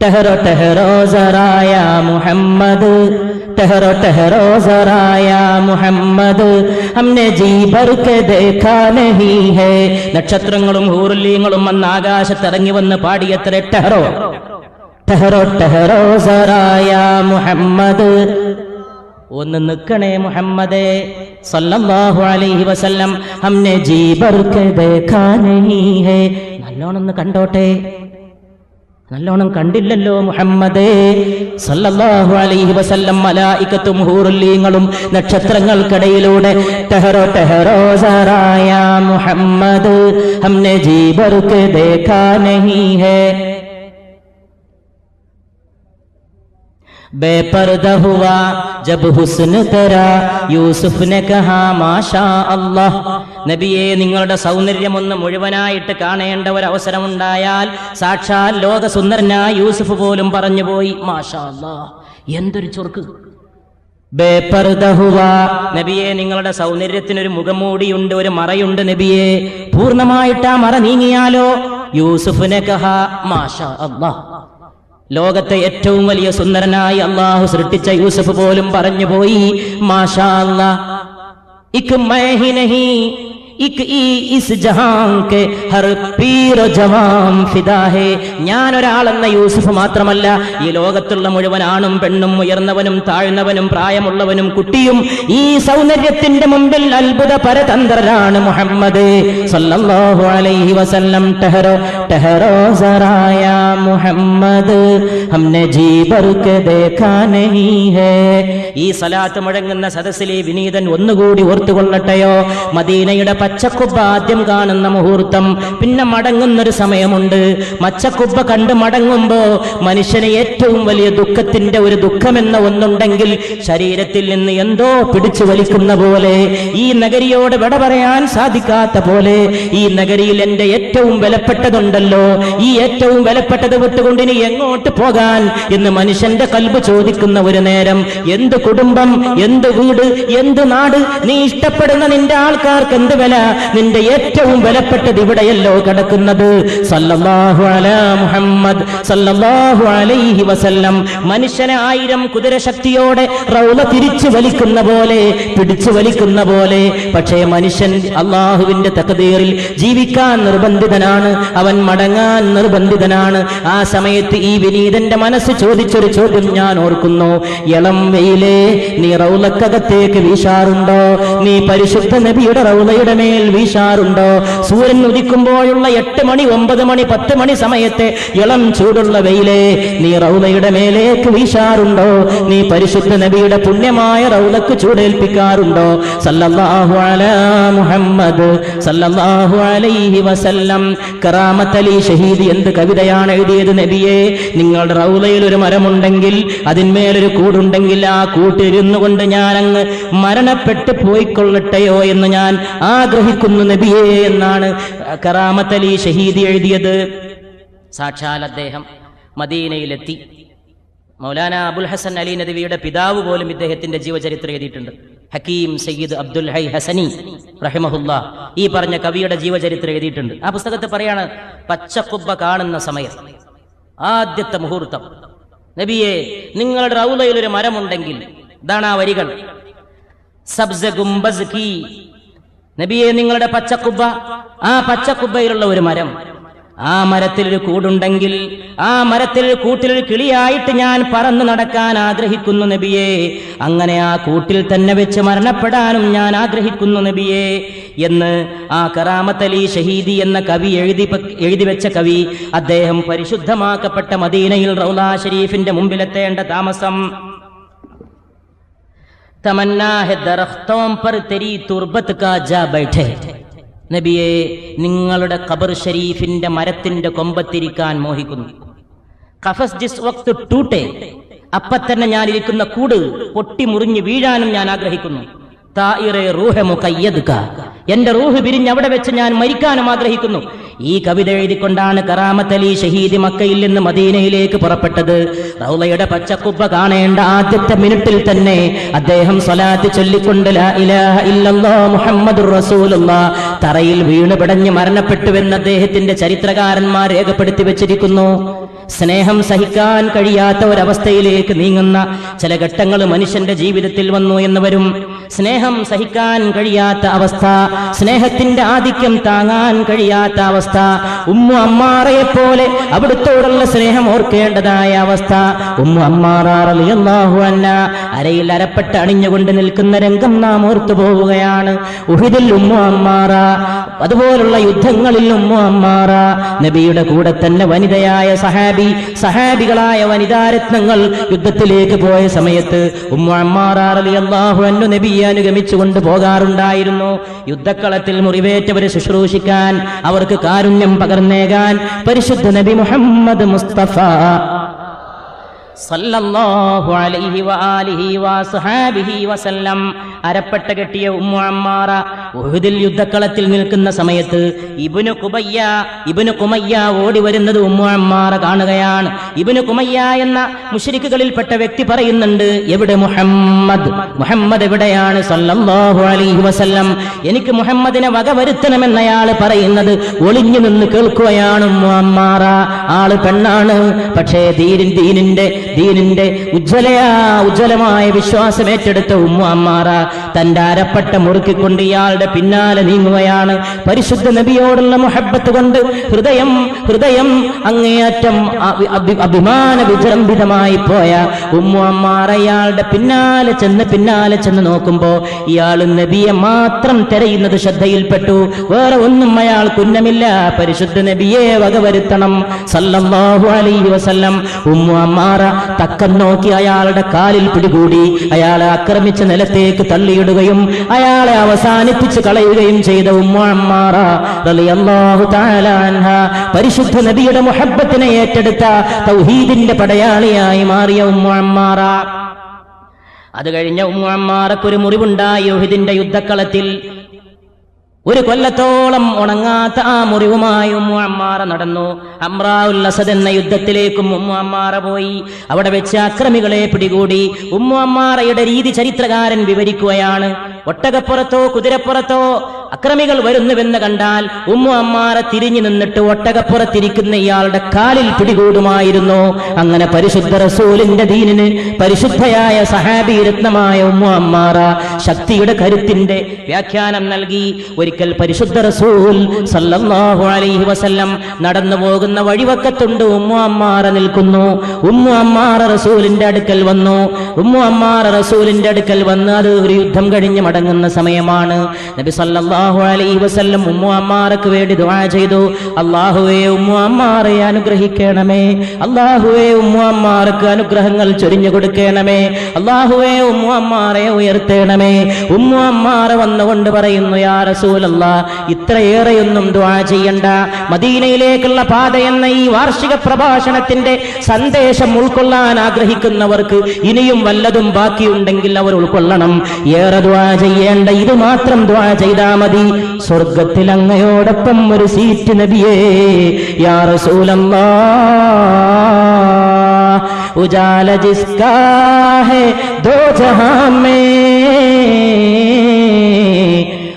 S1: ठहरो ठहरो जरा या मुहम्मद, ठहरो ठहरो जरा या मुहम्मद, हमने जी भर के देखा नहीं है. നക്ഷത്രങ്ങളും ഹൂറുല്ലീങ്ങളും അന്ന് ആകാശത്തിറങ്ങി വന്ന് പാടിയത്രേ ടെഹറോ ठहरो ठहरो जरा या മുഹമ്മദ്. ഒന്ന് നിൽക്കണേ മുഹമ്മദേ സല്ലല്ലാഹു അലൈഹി വസല്ലം, हमने जी भर के देखा नहीं है. നല്ലോണം ഒന്ന് കണ്ടോട്ടെ. നല്ലോണം കണ്ടില്ലല്ലോ മുഹമ്മദേ സല്ലല്ലാഹു അലൈഹി വസല്ലം. മലായികത്തും ഹൂറുല്ലീങ്ങളും നക്ഷത്രങ്ങൾക്കിടയിലൂടെ ടെഹറോ ടെഹറോ സറാ യാ മുഹമ്മദ്, ഹംനെ ജി ഭർ കെ ദേഖാ നഹീ ഹൈ. बेपर्दा हुआ जब हुस्न तेरा യൂസുഫ് ने कहा മാഷാ അല്ലാഹ്. നബിയെ, നിങ്ങളുടെ സൗന്ദര്യം ഒന്ന് മുഴുവനായിട്ട് കാണേണ്ട ഒരു അവസരം ഉണ്ടായാൽ സാക്ഷാൽ ലോക സുന്ദരനായ യൂസുഫ് പോലും പറഞ്ഞു പോയി മാഷാ അല്ലാഹ്, എന്തൊരു ചൊർക്ക്. ബേപർദാ ഹുവാ, നബിയെ നിങ്ങളുടെ സൗന്ദര്യത്തിനൊരു മുഖംമൂടിയുണ്ട്, ഒരു മറയുണ്ട് നബിയെ, പൂർണ്ണമായിട്ട് ആ മറ നീങ്ങിയാലോ യൂസുഫ് ने कहा മാഷാ അല്ലാഹ്. ലോകത്തെ ഏറ്റവും വലിയ സുന്ദരനായി അള്ളാഹു സൃഷ്ടിച്ച യൂസുഫ് പോലും പറഞ്ഞു പോയി മാഷാ അല്ലാഹ്. ഇക് മൈ ഹി നഹീ ഇക് ഈ ഇസ് ജഹാൻ കെ ഹർ പീർ ജവാൻ ഫിദാ ഹേ. ഞാൻ ഒരാളെന്ന യൂസുഫ് മാത്രമല്ല, ഈ ലോകത്തുള്ള മുഴുവൻ ആണും പെണ്ണും, ഉയർന്നവനും താഴ്ന്നവനും, പ്രായമുള്ളവനും കുട്ടിയും ഈ സൗന്ദര്യത്തിന്റെ മുമ്പിൽ അത്ഭുത പരതന്ത്രരാണ് മുഹമ്മദ് സല്ലല്ലാഹു അലൈഹി വസല്ലം. ടഹറോ ടഹറോ സറാ യാ മുഹമ്മദ് ഹംനെ ജി ഭർ കെ ദേഖാ നഹീ ഹേ. ഈ സലാത്ത് മുഴങ്ങുന്ന സദസ്സിലെ വിനീതൻ ഒന്നുകൂടി ഓർത്തുകൊള്ളട്ടെയോ, മദീനയുടെ പച്ചക്കുബ്ബ ആദ്യം കാണുന്ന മുഹൂർത്തം, പിന്നെ മടങ്ങുന്നൊരു സമയമുണ്ട്. മച്ചക്കുബ്ബ കണ്ട് മടങ്ങുമ്പോ മനുഷ്യന് ഏറ്റവും വലിയ ദുഃഖത്തിന്റെ ഒരു ദുഃഖമെന്ന ഒന്നുണ്ടെങ്കിൽ ശരീരത്തിൽ നിന്ന് എന്തോ പിടിച്ചു വലിക്കുന്ന പോലെ, ഈ നഗരിയോട് വിട പറയാൻ സാധിക്കാത്ത പോലെ, ഈ നഗരിയിൽ എന്റെ ഏറ്റവും വിലപ്പെട്ടതുണ്ടല്ലോ, ഈ ഏറ്റവും വിലപ്പെട്ടത് വിട്ടുകൊണ്ട് ഇനി എങ്ങോട്ട് പോകാൻ എന്ന് മനുഷ്യന്റെ കൽബ് ചോദിക്കുന്ന ഒരു നേരം, എന്ത് കുടുംബം, എന്ത് വീട്, എന്ത് നാട്, നീ ഇഷ്ടപ്പെടുന്ന നിന്റെ ആൾക്കാർക്ക് എന്ത് വില, നിന്റെ ഏറ്റവും വിലപ്പെട്ടത് ഇവിടെയല്ലോ കിടക്കുന്നത്. സല്ലല്ലാഹു അലാ മുഹമ്മദ് സല്ലല്ലാഹു അലൈഹി വസല്ലം. മനുഷ്യനെ 1000 കുതിരശക്തിയോടെ റൗള തിരിച്ചു വലിക്കുന്ന പോലെ, പിടിച്ചു വലിക്കുന്ന പോലെ. പക്ഷേ മനുഷ്യൻ അള്ളാഹുവിന്റെ തഖ്ദീറിൽ ജീവിക്കാൻ നിർബന്ധിതനാണ്, അവൻ മടങ്ങാൻ നിർബന്ധിതനാണ്. ആ സമയത്ത് ഈ വിനീതന്റെ മനസ്സ് ചോദിച്ചൊരു ചോദ്യം ഞാൻ ഓർക്കുന്നു. ഇളം വെയിലേ, നീ റൗളക്കകത്തേക്ക് വീശാറുണ്ടോ? നീ പരിശുദ്ധ നബിയുടെ റൗളയുടെ മേൽ വീശാറുണ്ടോ? സൂര്യൻ ഉദിക്കുമ്പോഴുള്ള 8 മണി 9 മണി 10 മണി സമയത്തെ ഇളം ചൂടുള്ള വെയിലേ, നീ റൗളയുടെ മേലേക്ക് വീശാറുണ്ടോ? നീ പരിശുദ്ധ നബിയുടെ പുണ്യമായ റൗളക്ക് ചൂടേൽപ്പിക്കാറുണ്ടോ? സല്ലല്ലാഹു അലാ മുഹമ്മദ് സല്ലല്ലാഹു അലൈഹി വസല്ലം. കറാമത്ത് അലി ഷഹീദ് എന്ത് കവിതയാണ് എഴുതിയത് നബിയെ, നിങ്ങളുടെ റൗളയിൽ ഒരു മരമുണ്ടെങ്കിൽ, അതിന്മേലൊരു കൂടുണ്ടെങ്കിൽ, ആ കൂട്ടിരുന്നു കൊണ്ട് ഞാൻ അങ്ങ് മരണപ്പെട്ട് പോയിക്കൊള്ളട്ടെയോ എന്ന് ഞാൻ ആഗ്രഹിക്കുന്നു നബിയേ എന്നാണ് കറാമത്ത് അലി ഷഹീദ് എഴുതിയത്. സാക്ഷാൽ അദ്ദേഹം മദീനയിലെത്തി. മൗലാന അബുൽ ഹസൻ അലി നദവിയുടെ പിതാവ് പോലും ഇദ്ദേഹത്തിന്റെ ജീവചരിത്രം എഴുതിയിട്ടുണ്ട്. ഹക്കീം സയ്യിദ് അബ്ദുൽ ഹൈ ഹസനി റഹിമഹുല്ലാ ഈ പറഞ്ഞ കവിയുടെ ജീവചരിത്രം എഴുതിയിട്ടുണ്ട്. ആ പുസ്തകത്തിൽ പറയാണ്, പച്ചക്കുബ്ബ കാണുന്ന സമയം, ആദ്യത്തെ മുഹൂർത്തം, നബിയെ നിങ്ങളുടെ റൗളയിൽ ഒരു മരമുണ്ടെങ്കിൽ, ഇതാണ് ആ വരികൾ. സബ്സ ഗുംബസ് കി, നബിയെ നിങ്ങളുടെ പച്ചക്കുബ്ബ, ആ പച്ചക്കുബ്ബയിലുള്ള ഒരു മരം, ആ മരത്തിലൊരു കൂടുണ്ടെങ്കിൽ, ആ മരത്തിൽ കൂട്ടിലൊരു കിളിയായിട്ട് ഞാൻ പറന്നു നടക്കാൻ ആഗ്രഹിക്കുന്നു നബിയെ. അങ്ങനെ ആ കൂട്ടിൽ തന്നെ വെച്ച് മരണപ്പെടാനും ഞാൻ ആഗ്രഹിക്കുന്നു നബിയെ എന്ന് ആ കറാമത്ത് അലി ഷഹീദി എന്ന കവി എഴുതി വെച്ച കവി, അദ്ദേഹം പരിശുദ്ധമാക്കപ്പെട്ട മദീനയിൽ റൗള ഷരീഫിന്റെ മുമ്പിലെത്തേണ്ട താമസം. തമന്നാ ഹെ ദറഖ്തോं पर तेरी तुर्बत का जा बैठे. നബിയെ നിങ്ങളുടെ ഖബർ ഷരീഫിന്റെ മരത്തിന്റെ കൊമ്പത്തിരിക്കാൻ മോഹിക്കുന്നു. ഖഫസ് ജിസ് വഖ്ത് ടൂട്ടെ, അപ്പ തന്നെ ഞാൻ ഇരിക്കുന്ന കൂട് പൊട്ടി മുറിഞ്ഞ് വീഴാനും ഞാൻ ആഗ്രഹിക്കുന്നു. തായിറെ റൂഹ മുഖയ്യദ് കാ, എന്റെ റൂഹ് പിരിഞ്ഞ് അവിടെ വെച്ച് ഞാൻ മരിക്കാനും ആഗ്രഹിക്കുന്നു. ഈ കവിത എഴുതിക്കൊണ്ടാണ് കറാമത്ത് അലി ഷഹീദ് മക്കയിൽ നിന്ന് മദീനയിലേക്ക് പുറപ്പെട്ടത്. റൗളയുടെ പച്ചക്കുബ്ബ കാണേണ്ട ആദ്യത്തെ മിനിറ്റിൽ തന്നെ അദ്ദേഹം സ്വലാത്ത് ചൊല്ലിക്കൊണ്ട് ലാ ഇലാഹ ഇല്ലല്ലാഹ് മുഹമ്മദുർ റസൂലുള്ളാഹ് തറയിൽ വീണ് പിടഞ്ഞ് മരണപ്പെട്ടുവെന്ന് അദ്ദേഹത്തിന്റെ ചരിത്രകാരന്മാർ രേഖപ്പെടുത്തി വെച്ചിരിക്കുന്നു. സ്നേഹം സഹിക്കാൻ കഴിയാത്ത ഒരവസ്ഥയിലേക്ക് നീങ്ങുന്ന ചില ഘട്ടങ്ങൾ മനുഷ്യന്റെ ജീവിതത്തിൽ വന്നു എന്ന് വരും. സ്നേഹം സഹിക്കാൻ കഴിയാത്ത അവസ്ഥ, സ്നേഹത്തിന്റെ ആധിക്യം താങ്ങാൻ കഴിയാത്ത അവസ്ഥ, ഉമ്മു അമ്മാറയെ പോലെ അവിടുത്തോടുള്ള സ്നേഹം ഓർക്കേണ്ടതായ അവസ്ഥ. ഉമ്മു അമ്മാറ റളിയല്ലാഹു അൻഹ അരയിൽ അരപ്പെട്ട് അണിഞ്ഞുകൊണ്ട് നിൽക്കുന്ന രംഗം നാം ഓർത്തു പോവുകയാണ്. ഉഹുദിൽ ഉമ്മു അമ്മാറ, അതുപോലുള്ള യുദ്ധങ്ങളിൽ ഉമ്മു അമ്മാറ, നബിയുടെ കൂടെ തന്നെ വനിതയായ സഹാബികളായ വനിതാരത്നങ്ങൾ യുദ്ധത്തിലേക്ക് പോയ സമയത്ത് ഉമ്മു അമ്മാറ റളിയല്ലാഹു അൻഹ നബിയെ അനുഗമിച്ചുകൊണ്ട് പോകാറുണ്ടായിരുന്നു. യുദ്ധക്കളത്തിൽ മുറിവേറ്റവരെ ശുശ്രൂഷിക്കാൻ, അവർക്ക് കാരുണ്യം പകർന്നേകാൻ പരിശുദ്ധ നബി മുഹമ്മദ് മുസ്തഫ സല്ലല്ലാഹു അലൈഹി വആലിഹി വസഹാബിഹി വസല്ലം. അരപ്പട്ട കെട്ടിയ ഉമ്മു അമ്മാറ ഉഹുദിൽ യുദ്ധക്കളത്തിൽ നിൽക്കുന്ന സമയത്ത് ഇബ്നു കുമയ്യ ഓടി വരുന്നത് ഉമ്മു അമ്മാറ കാണുകയാണ്. ഇബ്നു കുമയ്യ എന്ന മുശ്രിക്കുകളിൽപ്പെട്ട വ്യക്തി പറയുന്നുണ്ട്, എവിടെ മുഹമ്മദ് എവിടെയാണ്? സല്ലല്ലാഹു അലൈഹി വസല്ലം. എനിക്ക് മുഹമ്മദിനെ വകവരുത്തണമെന്നയാൾ പറയുന്നത് ഒളിഞ്ഞു നിന്ന് കേൾക്കുകയാണ് ഉമ്മു അമ്മാറ. ആള് പെണ്ണാണ്, പക്ഷേ ദീനിന്റെ ഉജ്ജ്വലമായ വിശ്വാസം ഏറ്റെടുത്ത ഉമ്മു അമ്മാറ തന്റെ അരപ്പട്ട മുറുക്കിക്കൊണ്ട് ഇയാളുടെ പിന്നാലെ നീങ്ങുകയാണ്. പരിശുദ്ധ നബിയോടുള്ള മുഹബ്ബത്ത് കൊണ്ട് ഹൃദയം അങ്ങേയറ്റം അഭിമാന വിജൃംഭിതമായി പോയ ഉമ്മു അമ്മാറ ഇയാളുടെ പിന്നാലെ ചെന്ന് നോക്കുമ്പോ ഇയാൾ നബിയെ മാത്രം തിരയുന്നത് ശ്രദ്ധയിൽപ്പെട്ടു. വേറെ ഒന്നും അയാൾ കുന്നമില്ല. പരിശുദ്ധ നബിയെ വകവരുത്തണം സല്ലല്ലാഹു അലൈഹി വസല്ലം. ഉമ്മു അമ്മാറ തക്കം നോക്കി അയാളുടെ കാലിൽ പിടികൂടി അയാളെ ആക്രമിച്ച നിലത്തേക്ക് തള്ളിയിടുകയും അയാളെ അവസാനിപ്പിച്ച് കളയുകയും ചെയ്ത ഉമ്മു അമ്മാറ റളിയല്ലാഹു തആല അൻഹ പരിശുദ്ധ നബിയുടെ മുഹബ്ബത്തിനെ ഏറ്റെടുത്ത തൗഹീദിന്റെ പടയാളിയായി മാറിയ ഉമ്മു അമ്മാറ. അത് കഴിഞ്ഞ ഉമ്മു അമ്മാറക്കൊരു മുറിവുണ്ടായി ഉഹുദിന്റെ യുദ്ധക്കളത്തിൽ. ഒരു കൊല്ലത്തോളം ഉണങ്ങാത്ത ആ മുറിവുമായി ഉമ്മു അമ്മാറ നടന്നു. അംറാഉൽ അസദ് എന്ന യുദ്ധത്തിലേക്കും ഉമ്മു അമ്മാറ പോയി. അവിടെ വെച്ച് അക്രമികളെ പിടികൂടി. ഉമ്മു അമ്മാറയുടെ രീതി ചരിത്രകാരൻ വിവരിക്കുകയാണ്. ഒട്ടകപ്പുറത്തോ കുതിരപ്പുറത്തോ അക്രമികൾ വരുന്നുവെന്ന് കണ്ടാൽ ഉമ്മു അമ്മാറ തിരിഞ്ഞു നിന്നിട്ട് ഒട്ടകപ്പുറത്തിരിക്കുന്ന ഇയാളുടെ കാലിൽ പിടികൂടുമായിരുന്നു. അങ്ങനെ പരിശുദ്ധ റസൂലിന്റെ ദീനിന് പരിശുദ്ധയായ സഹാബി രത്നമായ ഉമ്മു അമ്മാറ ശക്തിയുടെ കരുത്തിന്റെ വ്യാഖ്യാനം നൽകി. ഒരിക്കൽ പരിശുദ്ധ റസൂൽ സല്ലല്ലാഹു അലൈഹി വസല്ലം നടന്നു പോകുന്ന വഴിവക്കത്തുണ്ട് ഉമ്മു അമ്മാറ നിൽക്കുന്നു. ഉമ്മു അമ്മാറ റസൂലിന്റെ അടുക്കൽ വന്നു. അത് ഒരു യുദ്ധം കഴിഞ്ഞ് മടങ്ങുന്ന സമയമാണ്. നബി സല്ലല്ലാഹു അലൈഹി വസല്ലം ഉമ്മു അമ്മാറക്ക് വേണ്ടി ദുആ ചെയ്തു. അല്ലാഹുവേ ഉമ്മു അമ്മാറയെ അനുഗ്രഹിക്കണമേ, അല്ലാഹുവേ ഉമ്മു അമ്മാറക്ക് അനുഗ്രഹങ്ങൾ ചൊരിഞ്ഞു കൊടുക്കണമേ, അല്ലാഹുവേ ഉമ്മു അമ്മാറയെ ഉയർത്തണമേ. ഉമ്മു അമ്മാറ വന്നുകൊണ്ട് പറയുന്നു, യാ റസൂലല്ലാഹ്, ഇത്രയേറെയൊന്നും ദുആ ചെയ്യണ്ട. മദീനയിലേക്കുള്ള പാത എന്ന ഈ വാർഷിക പ്രഭാഷണത്തിന്റെ സന്ദേശം ഉൾക്കൊള്ളാൻ ആഗ്രഹിക്കുന്നവർക്ക് ഇനിയും വല്ലതും ബാക്കിയുണ്ടെങ്കിൽ അവർ ഉൾക്കൊള്ളണം. ഏറെ ദുആ ചെയ്യേണ്ട, ഇത് മാത്രം ദുആ ചെയ്താൽ മതി. സ്വർഗത്തിൽ അങ്ങയോടൊപ്പം ഒരു സീറ്റ് നബിയേ, യാ റസൂലല്ലാഹ്, ഉജാല ജിസ്കാ ഹൈ ദോ ജഹാൻ മേ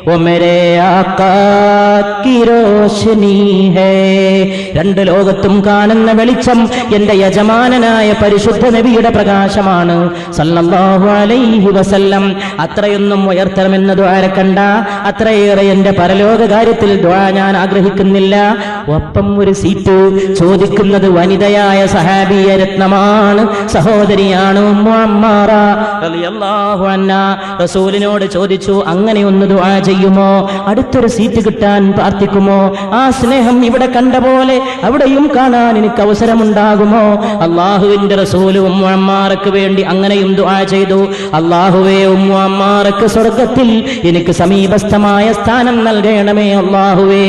S1: वो मेरे आका की रोशनी है. രണ്ട് ലോകത്തും കാണുന്ന വെളിച്ചം എന്റെ യജമാനനായ പരിശുദ്ധ നബിയുടെ പ്രകാശമാണ് സല്ലല്ലാഹു അലൈഹി വസല്ലം. അത്രയൊന്നും ഉയർത്തണമെന്ന് ദുആരക്കണ്ട, അത്രയേറെ എന്റെ പരലോക കാര്യത്തിൽ ദുആ ഞാൻ ആഗ്രഹിക്കുന്നില്ല. ഒപ്പം ഒരു സീറ്റ് ചോദിക്കുന്നത് വനിതയായ സഹാബിയ രത്നമാണ്, സഹോദരിയാണ് ഉമ്മു അമ്മാറ റളിയല്ലാഹു അൻഹാ. റസൂലിനോട് ചോദിച്ചു, അങ്ങനെ ഒന്ന് ദുആ ചെയ്യുമോ? അടുത്തൊരു സീറ്റ് കിട്ടാൻ പ്രാർത്ഥിക്കുമോ? ആ സ്നേഹം ഇവിടെ കണ്ട പോലെ അവിടെയും കാണാൻ എനിക്ക് അവസരമുണ്ടാകുമോ? അല്ലാഹുവിന്റെ റസൂൽ ഉമ്മു അമ്മാറക്ക് വേണ്ടി അങ്ങനെയും ദുആ ചെയ്തു. അല്ലാഹുവേ ഉമ്മു അമ്മാറക്ക് സ്വർഗ്ഗത്തിൽ എനിക്ക് സമീപസ്ഥമായ സ്ഥാനം നൽകണമേ അല്ലാഹുവേ.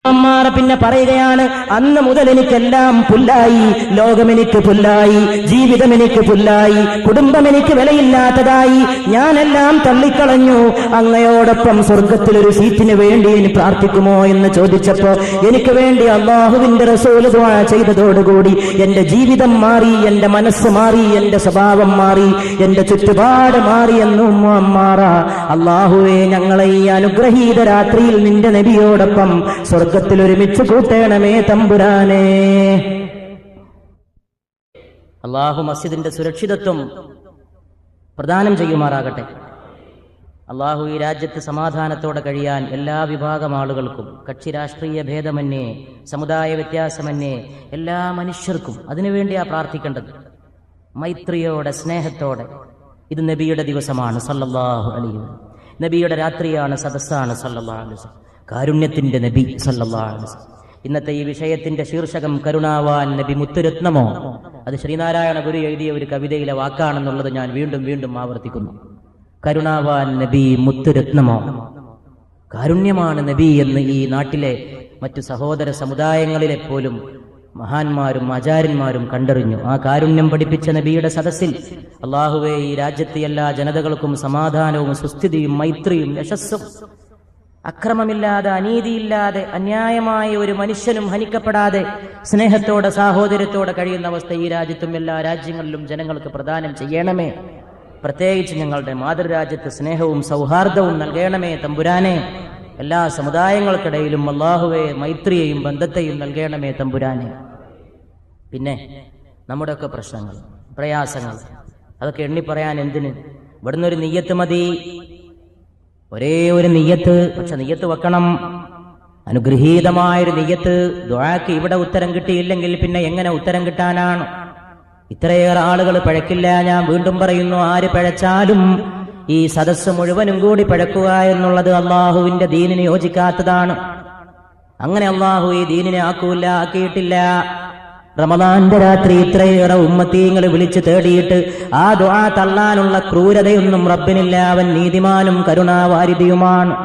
S1: അമ്മാറ പിന്നെ പറയുകയാണ്, അന്ന് മുതൽ എനിക്കെല്ലാം പുല്ലായി, ലോകം എനിക്ക് പുല്ലായി, ജീവിതം എനിക്ക് പുല്ലായി, കുടുംബം എനിക്ക് വിലയില്ലാത്തതായി, ഞാനെല്ലാം തള്ളിക്കളഞ്ഞു. അങ്ങയോടൊപ്പം സ്വർഗത്തിലൊരു സീറ്റിന് വേണ്ടി ഇനി പ്രാർത്ഥിക്കുമോ എന്ന് ചോദിച്ചപ്പോ എനിക്ക് വേണ്ടി അല്ലാഹുവിന്റെ റസൂൽ ദുആ ചെയ്തതോടുകൂടി എന്റെ ജീവിതം മാറി, എന്റെ മനസ്സ് മാറി, എന്റെ സ്വഭാവം മാറി, എന്റെ ചുറ്റുപാട് മാറി എന്ന് ഉമ്മു അമ്മാറ. അല്ലാഹുവേ, ഞങ്ങളെ ഈ അനുഗ്രഹീത രാത്രിയിൽ നിന്റെ നബിയോടൊപ്പം സ്വർഗത്തിൽ ഒരുമിച്ച് കൂട്ടണമേ തമ്പുരാനേ. അല്ലാഹു മസ്ജിദിന്റെ സുരക്ഷിതത്വം പ്രദാനം ചെയ്യുമാറാകട്ടെ. അല്ലാഹു ഈ രാജ്യത്ത് സമാധാനത്തോടെ കഴിയാൻ എല്ലാ വിഭാഗം ആളുകൾക്കും, കക്ഷി രാഷ്ട്രീയ ഭേദമന്യേ, സമുദായ വ്യത്യാസമന്യേ എല്ലാ മനുഷ്യർക്കും അതിനുവേണ്ടിയാ പ്രാർത്ഥിക്കേണ്ടത്. മൈത്രിയോടെ, സ്നേഹത്തോടെ. ഇത് നബിയുടെ ദിവസമാണ് സല്ലല്ലാഹു അലൈഹി വസല്ലം. നബിയുടെ രാത്രിയാണ്, സദസ്സാണ് സല്ലല്ലാഹു അലൈഹി വസല്ലം. കാരുണ്യത്തിന്റെ നബി സല്ലല്ലാഹു അലൈഹി വസല്ലം. ഇന്നത്തെ ഈ വിഷയത്തിന്റെ ശീർഷകം കരുണാവാൻ നബി മുത്തുരത്നമോ? അത് ശ്രീനാരായണ ഗുരു എഴുതിയ ഒരു കവിതയിലെ വാക്കാണെന്നുള്ളത് ഞാൻ വീണ്ടും വീണ്ടും ആവർത്തിക്കുന്നു. കരുണാവാൻ നബി മുത്തുരത്നമോ? കാരുണ്യമാണ് നബി എന്ന് ഈ നാട്ടിലെ മറ്റു സഹോദര സമുദായങ്ങളിലെ പോലും മഹാന്മാരും ആചാര്യന്മാരും കണ്ടറിഞ്ഞു. ആ കാരുണ്യം പഠിപ്പിച്ച നബിയുടെ സദസ്സിൽ അല്ലാഹുവേ, ഈ രാജ്യത്തെ എല്ലാ ജനതകൾക്കും സമാധാനവും സുസ്ഥിതിയും മൈത്രിയും യശസ്സും, അക്രമമില്ലാതെ അനീതിയില്ലാതെ അന്യായമായ ഒരു മനുഷ്യനും ഹനിക്കപ്പെടാതെ സ്നേഹത്തോടെ സാഹോദര്യത്തോടെ കഴിയുന്ന അവസ്ഥ ഈ രാജ്യത്തും എല്ലാ രാജ്യങ്ങളിലും ജനങ്ങൾക്ക് പ്രദാനം ചെയ്യണമേ. പ്രത്യേകിച്ച് ഞങ്ങളുടെ മാതൃരാജ്യത്ത് സ്നേഹവും സൗഹാർദ്ദവും നൽകണമേ തമ്പുരാനെ. എല്ലാ സമുദായങ്ങൾക്കിടയിലും അല്ലാഹുവേ മൈത്രിയെയും ബന്ധത്തെയും നൽകണമേ തമ്പുരാനെ. പിന്നെ നമ്മുടെയൊക്കെ പ്രശ്നങ്ങൾ, പ്രയാസങ്ങൾ, അതൊക്കെ എണ്ണി പറയാൻ എന്തിന്? ഇവിടുന്ന് ഒരു നിയ്യത്ത് മതി, ഒരേ ഒരു നിയ്യത്ത്. പക്ഷെ നിയ്യത്ത് വെക്കണം, അനുഗ്രഹീതമായൊരു നിയ്യത്ത്. ദുആക്ക് ഇവിടെ ഉത്തരം കിട്ടിയില്ലെങ്കിൽ പിന്നെ എങ്ങനെ ഉത്തരം കിട്ടാനാണ്? ഇത്രയേറെ ആളുകൾ പിഴക്കില്ല. ഞാൻ വീണ്ടും പറയുന്നു, ആര് പിഴച്ചാലും ഈ സദസ്സ് മുഴുവനും കൂടി പിഴക്കുക എന്നുള്ളത് അള്ളാഹുവിന്റെ ദീനിന് യോജിക്കാത്തതാണ്. അങ്ങനെ അള്ളാഹു ഈ ദീനിനെ ആക്കിയിട്ടില്ല. റമദാന്റെ രാത്രി ഇത്രയേറെ ഉമ്മത്തീങ്ങൾ വിളിച്ചു തേടിയിട്ട് ആ ദുആ തള്ളാനുള്ള ക്രൂരതയൊന്നും റബ്ബിനില്ല. അവൻ നീതിമാനും കരുണാവാരിധിയുമാണ്.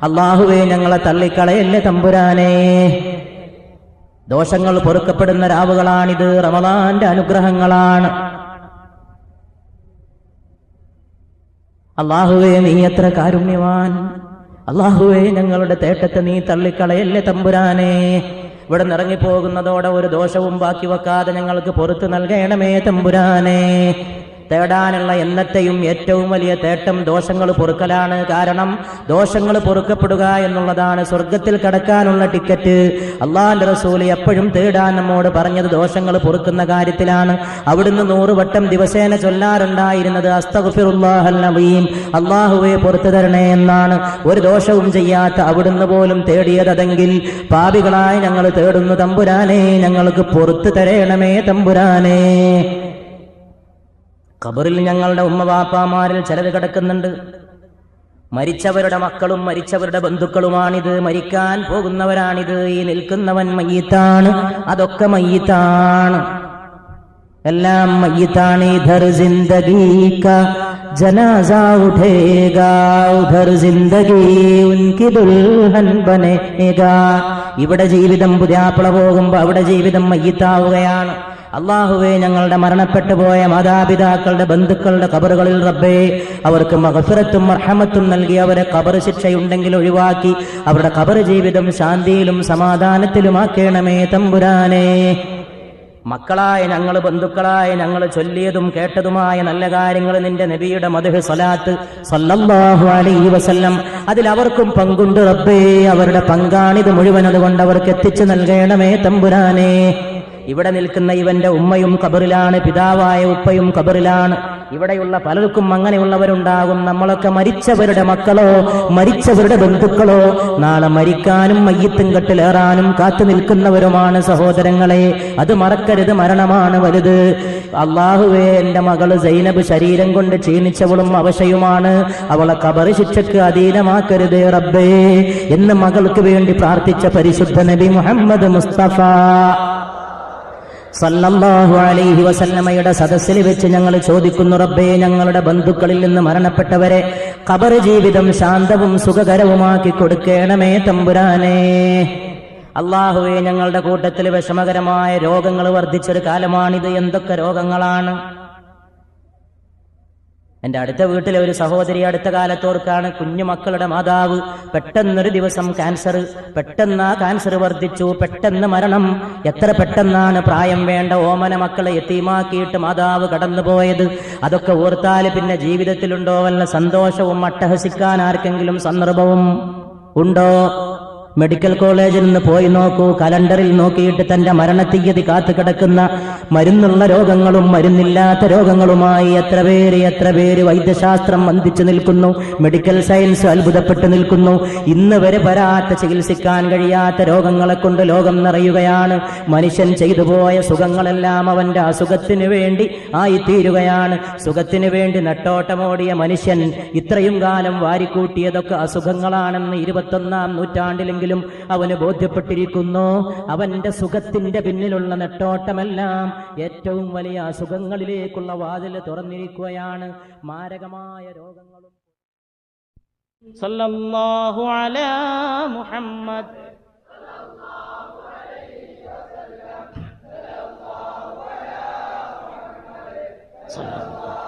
S1: അള്ളാഹുവേ, ഞങ്ങളെ തള്ളിക്കളയല്ലേ തമ്പുരാനേ. ദോഷങ്ങൾ പൊറുക്കപ്പെടുന്ന രാവുകളാണിത്, റമദാന്റെ അനുഗ്രഹങ്ങളാണ്. അല്ലാഹുവേ, നീ എത്ര കാരുണ്യവാൻ. അല്ലാഹുവേ, ഞങ്ങളുടെ തേട്ടത്തെ നീ തള്ളിക്കളയല്ലേ തമ്പുരാനേ. ഇവിടെ നിറങ്ങിപ്പോകുന്നതോടെ ഒരു ദോഷവും ബാക്കി വെക്കാതെ ഞങ്ങൾക്ക് പുറത്തു നൽകണമേ തമ്പുരാനേ. തേടാനുള്ള എന്നത്തെയും ഏറ്റവും വലിയ തേട്ടം ദോഷങ്ങൾ പൊറുക്കലാണ്. കാരണം ദോഷങ്ങൾ പൊറുക്കപ്പെടുക എന്നുള്ളതാണ് സ്വർഗത്തിൽ കടക്കാനുള്ള ടിക്കറ്റ്. അള്ളാഹുവിന്റെ റസൂൽ എപ്പോഴും തേടാൻ നമ്മോട് പറഞ്ഞത് ദോഷങ്ങൾ പൊറുക്കുന്ന കാര്യത്തിലാണ്. അവിടുന്ന് 100 വട്ടം ദിവസേന ചൊല്ലാറുണ്ടായിരുന്നത് അസ്തഗ്ഫിറുല്ലാഹൽ അലീം, അള്ളാഹുവേ പുറത്തു തരണേ എന്നാണ്. ഒരു ദോഷവും ചെയ്യാത്ത അവിടുന്ന് പോലും തേടിയതെങ്കിൽ പാപികളായ ഞങ്ങൾ തേടുന്നു തമ്പുരാനെ, ഞങ്ങൾക്ക് പുറത്തു തരണമേ തമ്പുരാനെ. ഖബറിൽ ഞങ്ങളുടെ ഉമ്മവാപ്പാമാരിൽ ചിലർ കിടക്കുന്നുണ്ട്. മരിച്ചവരുടെ മക്കളും മരിച്ചവരുടെ ബന്ധുക്കളുമാണിത്, മരിക്കാൻ പോകുന്നവരാണിത്. ഈ നിൽക്കുന്നവൻ മയ്യിത്താണ്, അതൊക്കെ മയ്യിത്താണ്, എല്ലാം മയ്യിത്താണ്. ഇധർ ജിന്ദഗി കാ ജനാസാ ഉഠേഗാ, ഉധർ ജിന്ദഗി ഉൻകി ദുൽഹൻ ബനേഗാ. ഇവിടെ ജീവിതം പുതിയാപ്പിള പോകുമ്പോ അവിടെ ജീവിതം മയ്യിത്താവുകയാണ്. അല്ലാഹുവേ, ഞങ്ങളുടെ മരണപ്പെട്ടു പോയ മാതാപിതാക്കളുടെ ബന്ധുക്കളുടെ ഖബറുകളിൽ റബ്ബേ അവർക്ക് മഗ്ഫിറത്തും മർഹമത്തും നൽകി അവരെ ഖബർ ശിക്ഷയുണ്ടെങ്കിൽ ഒഴിവാക്കി അവരുടെ ഖബർ ജീവിതം ശാന്തിയിലും സമാധാനത്തിലുമാക്കണമേ തമ്പുരാനെ. മക്കളായ ഞങ്ങൾ, ബന്ധുക്കളായ ഞങ്ങൾ ചൊല്ലിയതും കേട്ടതുമായ നല്ല കാര്യങ്ങൾ നിന്റെ നബിയുടെ മദ്ഹ് സ്വലാത്ത് സല്ലല്ലാഹു അലൈഹി വസല്ലം, അതിൽ അവർക്കും പങ്കുണ്ട് റബ്ബേ. അവരുടെ പങ്കാണിത് മുഴുവൻ, അതുകൊണ്ട് അവർക്ക് എത്തിച്ചു നൽകണമേ തമ്പുരാനെ. ഇവിടെ നിൽക്കുന്ന ഇവന്റെ ഉമ്മയും ഖബറിലാണ്, പിതാവായ ഉപ്പയും ഖബറിലാണ്. ഇവിടെയുള്ള പലർക്കും അങ്ങനെയുള്ളവരുണ്ടാകും. നമ്മളൊക്കെ മരിച്ചവരുടെ മക്കളോ മരിച്ചവരുടെ ബന്ധുക്കളോ നാളെ മരിക്കാനും മയ്യത്തും കെട്ടിലേറാനും കാത്തു നിൽക്കുന്നവരുമാണ് സഹോദരങ്ങളെ. അത് മറക്കരുത്, മരണമാണ് വലുത്. അല്ലാഹുവേ, എന്റെ മകള് സൈനബ് ശരീരം കൊണ്ട് ക്ഷീണിച്ചവളും അവശയുമാണ്, അവളെ ഖബർ ശിക്ഷയ്ക്ക് അധീനമാക്കരുതേ റബ്ബേ എന്ന് മകൾക്ക് വേണ്ടി പ്രാർത്ഥിച്ച പരിശുദ്ധ നബി മുഹമ്മദ് മുസ്തഫ സല്ലല്ലാഹു അലൈഹി വസല്ലമയുടെ സദസ്സിൽ വെച്ച് ഞങ്ങൾ ചോദിക്കുന്നു റബ്ബേ, ഞങ്ങളുടെ ബന്ധുക്കളിൽ നിന്ന് മരണപ്പെട്ടവരെ ഖബർ ജീവിതം ശാന്തവും സുഖകരവുമാക്കി കൊടുക്കണമേ തമ്പുരാനെ. അല്ലാഹുവേ, ഞങ്ങളുടെ കൂട്ടത്തിൽ വിഷമകരമായ രോഗങ്ങൾ വർദ്ധിച്ചൊരു കാലമാണിത്. എന്തൊക്കെ രോഗങ്ങളാണ്! എന്റെ അടുത്ത വീട്ടിലെ ഒരു സഹോദരി അടുത്ത കാലത്തോർക്കാണ്, കുഞ്ഞുമക്കളുടെ മാതാവ്, പെട്ടെന്നൊരു ദിവസം ക്യാൻസർ, പെട്ടെന്ന് ആ ക്യാൻസർ വർദ്ധിച്ചു, പെട്ടെന്ന് മരണം. എത്ര പെട്ടെന്നാണ് പ്രായം വേണ്ട ഓമന മക്കളെ യതീമാക്കിയിട്ട് മാതാവ് കടന്നുപോയത്. അതൊക്കെ ഓർത്താൽ പിന്നെ ജീവിതത്തിലുണ്ടോ വല്ല സന്തോഷവും? അട്ടഹസിക്കാൻ ആർക്കെങ്കിലും സന്ദർഭവും ഉണ്ടോ? മെഡിക്കൽ കോളേജിൽ നിന്ന് പോയി നോക്കൂ, കലണ്ടറിൽ നോക്കിയിട്ട് തന്റെ മരണത്തീയതി കാത്തു കിടക്കുന്ന മരുന്നുള്ള രോഗങ്ങളും മരുന്നില്ലാത്ത രോഗങ്ങളുമായി എത്ര പേര് വൈദ്യശാസ്ത്രം വന്ദിച്ചു നിൽക്കുന്നു, മെഡിക്കൽ സയൻസ് അത്ഭുതപ്പെട്ടു നിൽക്കുന്നു. ഇന്ന് വരെ വരാത്ത, ചികിത്സിക്കാൻ കഴിയാത്ത രോഗങ്ങളെ കൊണ്ട് ലോകം നിറയുകയാണ്. മനുഷ്യൻ ചെയ്തു പോയ സുഖങ്ങളെല്ലാം അവന്റെ അസുഖത്തിന് വേണ്ടി ആയിത്തീരുകയാണ്. സുഖത്തിന് വേണ്ടി നെട്ടോട്ടമോടിയ മനുഷ്യൻ ഇത്രയും കാലം വാരിക്കൂട്ടിയതൊക്കെ അസുഖങ്ങളാണെന്ന് 21-ാം നൂറ്റാണ്ടിലെങ്കിലും അവന് ബോധ്യപ്പെട്ടിരിക്കുന്നു. അവന്റെ സുഖത്തിന്റെ പിന്നിലുള്ള നെട്ടോട്ടമെല്ലാം ഏറ്റവും വലിയ അസുഖങ്ങളിലേക്കുള്ള വാതിൽ തുറന്നിരിക്കുകയാണ്. മാരകമായ രോഗങ്ങളും. സല്ലല്ലാഹു അലാ മുഹമ്മദ് സ്വല്ലല്ലാഹു